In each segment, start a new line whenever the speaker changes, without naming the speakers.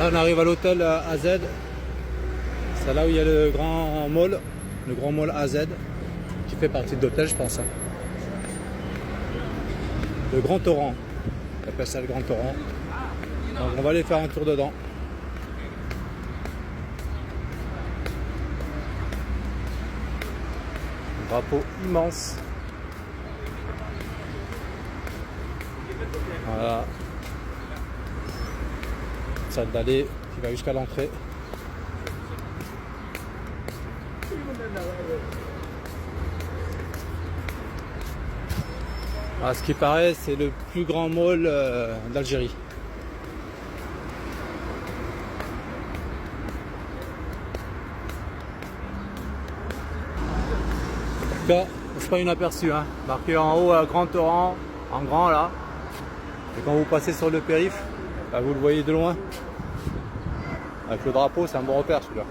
Là, on arrive à l'hôtel AZ. C'est là où il y a le grand mall AZ, qui fait partie de l'hôtel, je pense. Hein. Le Grand Torrent. On appelle ça le Grand Torrent. Donc, on va aller faire un tour dedans. Un drapeau immense. Voilà. Salle d'aller qui va jusqu'à l'entrée. À ce qui paraît, c'est le plus grand mall d'Algérie. En tout cas, c'est pas inaperçu, hein. Marqué en haut à Grand Torrent, en grand là. Et quand vous passez sur le périph', là, vous le voyez de loin. Avec le drapeau, c'est un bon repère celui-là.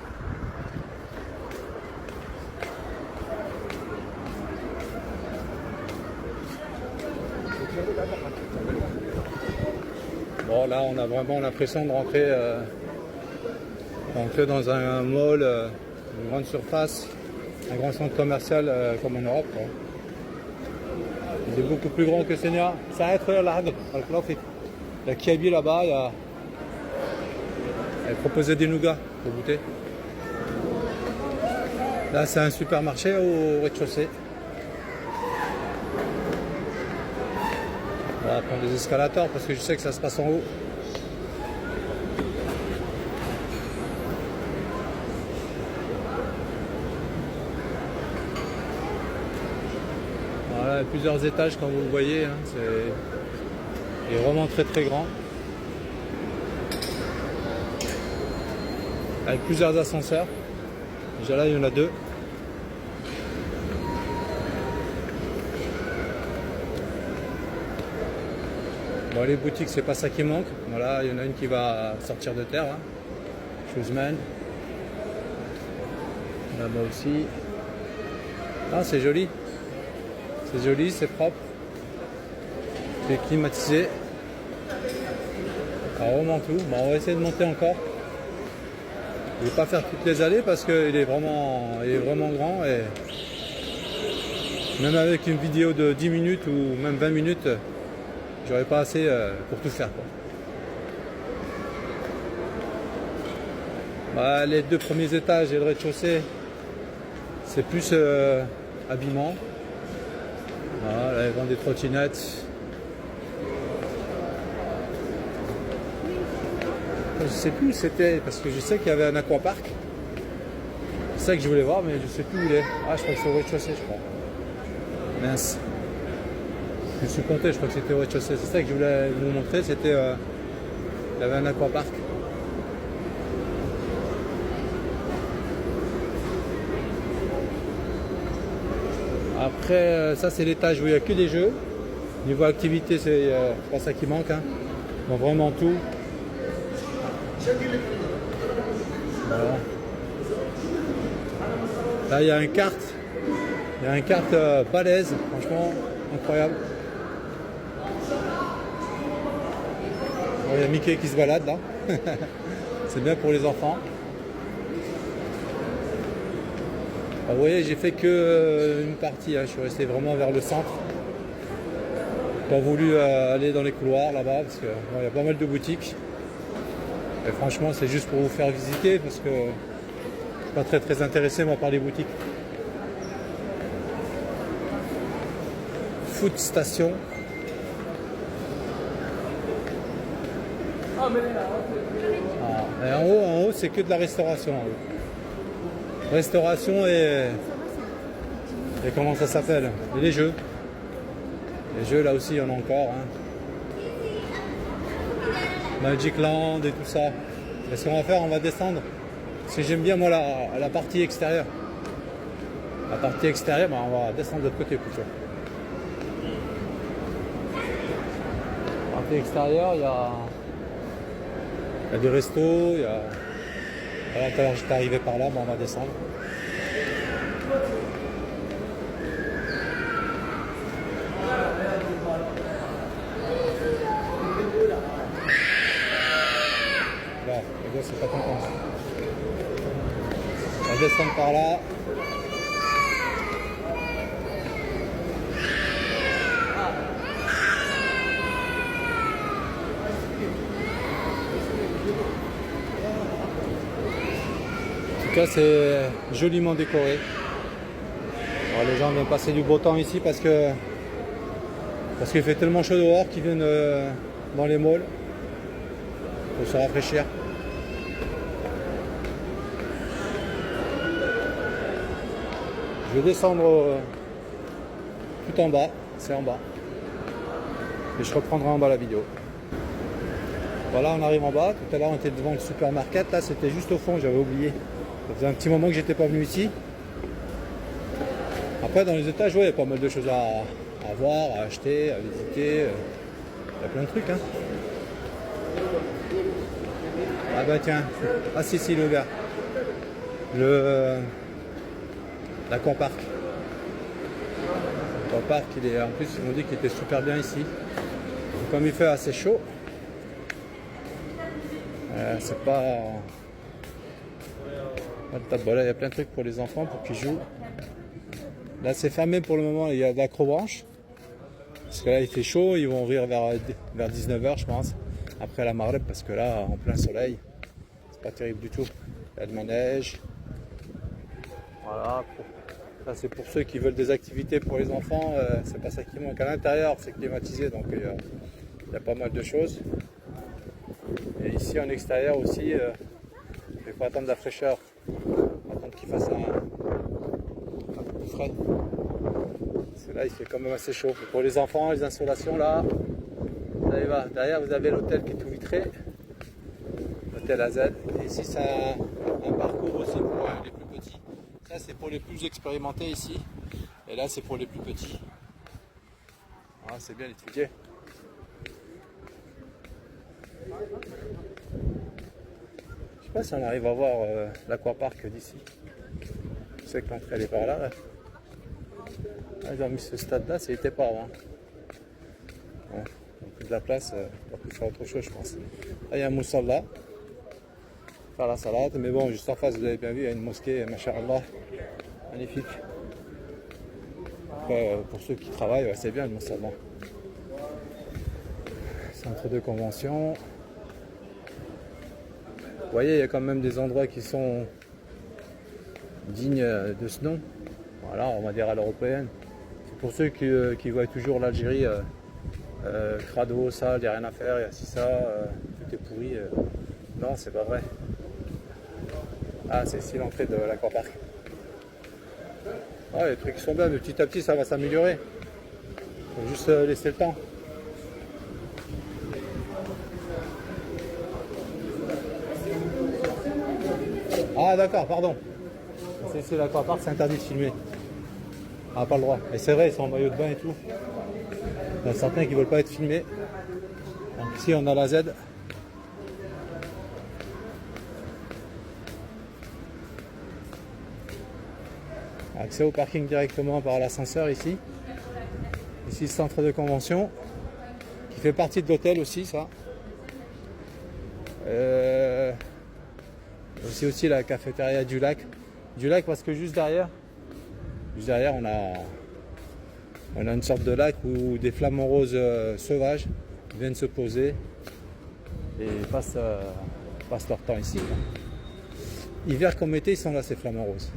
Bon, là, on a vraiment l'impression de rentrer dans un mall, une grande surface, un grand centre commercial comme en Europe, quoi. Il est beaucoup plus grand que Senia. Ça va être la Kiabi là-bas, elle proposait des nougats pour goûter. Là, c'est un supermarché au rez-de-chaussée. On va prendre des escalators parce que je sais que ça se passe en haut. Voilà, plusieurs étages comme vous le voyez, hein, c'est vraiment très très grand. Avec plusieurs ascenseurs. Déjà là, il y en a deux. Bon, les boutiques, c'est pas ça qui manque. Voilà, il y en a une qui va sortir de terre. Hein. Shoesman. Là-bas aussi. Ah, c'est joli. C'est joli, c'est propre. C'est climatisé. Alors, vraiment tout. Bon, on va essayer de monter encore. Je ne vais pas faire toutes les allées parce qu'il est vraiment grand. Et même avec une vidéo de 10 minutes ou même 20 minutes, j'aurais pas assez pour tout faire, quoi. Bah, les deux premiers étages et le rez-de-chaussée, c'est plus habillement. Voilà, là, ils vendent des trottinettes. Je sais plus où c'était, parce que je sais qu'il y avait un aquapark. C'est ça que je voulais voir, mais je sais plus où il est. Ah, je crois que c'est au rez-de-chaussée, je crois. Mince. Je me suis compté, je crois que c'était au rez-de-chaussée. C'est ça que je voulais vous montrer, c'était... il y avait un aquapark. Après, ça c'est l'étage où il n'y a que des jeux. Niveau activité, c'est pas ça qui manque. Hein. Bon, vraiment tout. Voilà. Là, il y a un kart. Il y a un kart balèze, franchement, incroyable. Bon, il y a Mickey qui se balade là. C'est bien pour les enfants. Alors, vous voyez, j'ai fait que une partie. Hein. Je suis resté vraiment vers le centre. J'ai pas voulu aller dans les couloirs là-bas parce qu'il y a pas mal de boutiques. Et franchement, c'est juste pour vous faire visiter parce que je suis pas très intéressé moi par les boutiques. Food Station. Ah, et en haut, c'est que de la restauration. En haut. Restauration et comment ça s'appelle? Et les jeux. Les jeux, là aussi, il y en a encore. Hein. Magic Land et tout ça. Et ce qu'on va faire, on va descendre. Parce que j'aime bien, moi, la partie extérieure. La partie extérieure, ben, on va descendre de l'autre côté plutôt. La partie extérieure, il y a des restos, il y a... Voilà, tout à l'heure, j'étais arrivé par là, ben, on va descendre. vois, c'est pas content. On va descendre par là. En tout cas, c'est joliment décoré. Alors, les gens viennent passer du beau temps ici parce qu'il fait tellement chaud dehors qu'ils viennent dans les malls pour se rafraîchir. Je vais descendre tout en bas, c'est en bas. Et je reprendrai en bas la vidéo. Voilà, on arrive en bas. Tout à l'heure, on était devant le supermarket. Là, c'était juste au fond, j'avais oublié. Ça faisait un petit moment que j'étais pas venu ici. Après, dans les étages, ouais, il y a pas mal de choses à voir, à acheter, à visiter. Il y a plein de trucs. Hein. Ah bah tiens, ah si, il est ouvert. L'aquapark. L'aquapark, en plus, ils m'ont dit qu'il était super bien ici. Donc, comme il fait assez chaud, c'est pas... Voilà, il y a plein de trucs pour les enfants, pour qu'ils jouent. Là, c'est fermé pour le moment, il y a de l'acrobranche. Parce que là, il fait chaud, ils vont ouvrir vers 19 h, je pense. Après la Maghreb, parce que là, en plein soleil, c'est pas terrible du tout. Il y a le manège. Voilà. Ça, c'est pour ceux qui veulent des activités pour les enfants. C'est pas ça qui manque. À l'intérieur, c'est climatisé, donc il y a pas mal de choses. Et ici, en extérieur aussi, il faut attendre la fraîcheur. Il faut attendre qu'il fasse un peu plus frais. Parce que là, il fait quand même assez chaud. Et pour les enfants, les installations, là, derrière, vous avez l'hôtel qui est tout vitré. L'hôtel AZ. Et ici, c'est un parcours aussi pour les plus petits. Ça, c'est pour les plus expérimentés ici. Et là, c'est pour les plus petits. Ah, c'est bien étudié. Je sais pas si on arrive à voir l'aquapark d'ici. Je sais que l'entrée elle est par là. Ah, ils ont mis ce stade là, c'était pas avant. Bon, donc de la place pour faire autre chose, je pense. Là, il y a un moussalla. Faire la salade, mais bon, juste en face, vous avez bien vu, il y a une mosquée, masha'Allah, magnifique. Après, pour ceux qui travaillent, ouais, c'est bien le moussalla. Centre de convention. Vous voyez, il y a quand même des endroits qui sont dignes de ce nom. Voilà, on va dire à l'européenne. C'est pour ceux qui voient toujours l'Algérie crado, sale, il n'y a rien à faire, il y a ci, ça, tout est pourri. Non, c'est pas vrai. Ah, c'est ici l'entrée de l'aquapark. Ah, les trucs sont bien, mais petit à petit ça va s'améliorer. Faut juste laisser le temps. Ah d'accord, pardon. C'est ici l'aquapark, c'est interdit de filmer. Ah, pas le droit. Et c'est vrai, ils sont en maillot de bain et tout. Il y en a certains qui ne veulent pas être filmés. Donc ici on a la Z. Accès au parking directement par l'ascenseur ici. Ici le centre de convention qui fait partie de l'hôtel aussi, ça. Aussi la cafétéria du lac. Du lac parce que juste derrière on a une sorte de lac où des flamants roses sauvages viennent se poser et passent leur temps ici. Hiver comme été, ils sont là ces flamants roses.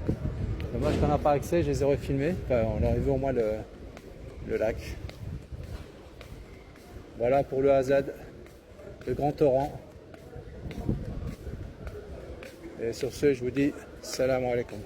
Dommage qu'on n'a pas accès, je les ai refilmés. Enfin, on aurait vu au moins le lac. Voilà pour le AZ, le grand torrent. Et sur ce, je vous dis salam alaikum.